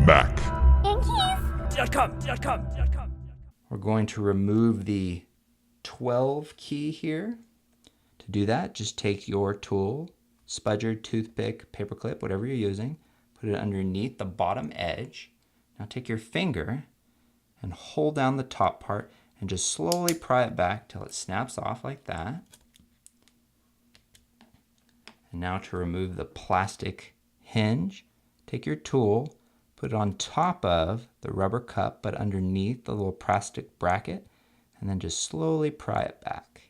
Back. We're going to remove the 12 key here. To do that, just take your tool, spudger, toothpick, paperclip, whatever you're using, put it underneath the bottom edge. Now take your finger and hold down the top part and just slowly pry it back till it snaps off like that. And now to remove the plastic hinge, take your tool, put it on top of the rubber cup but underneath the little plastic bracket, and then just slowly pry it back.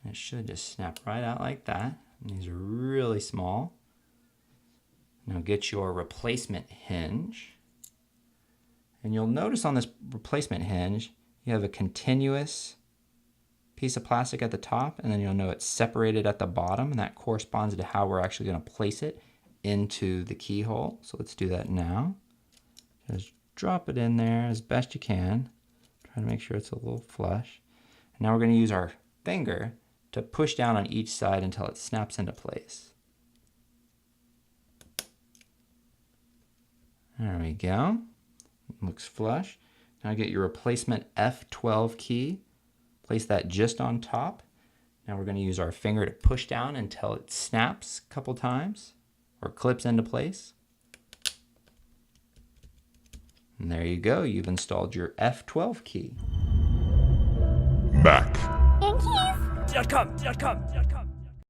And it should just snap right out like that. And these are really small. Now get your replacement hinge. And you'll notice on this replacement hinge, you have a continuous piece of plastic at the top, and then you'll know it's separated at the bottom, and that corresponds to how we're actually going to place it into the keyhole. So let's do that now. Just drop it in there as best you can. Try to make sure it's a little flush. And now we're going to use our finger to push down on each side until it snaps into place. There we go. It looks flush. Now get your replacement F12 key. Place that just on top. Now we're going to use our finger to push down until it snaps a couple times or clips into place. And there you go. You've installed your F12 key. Back. Hinge.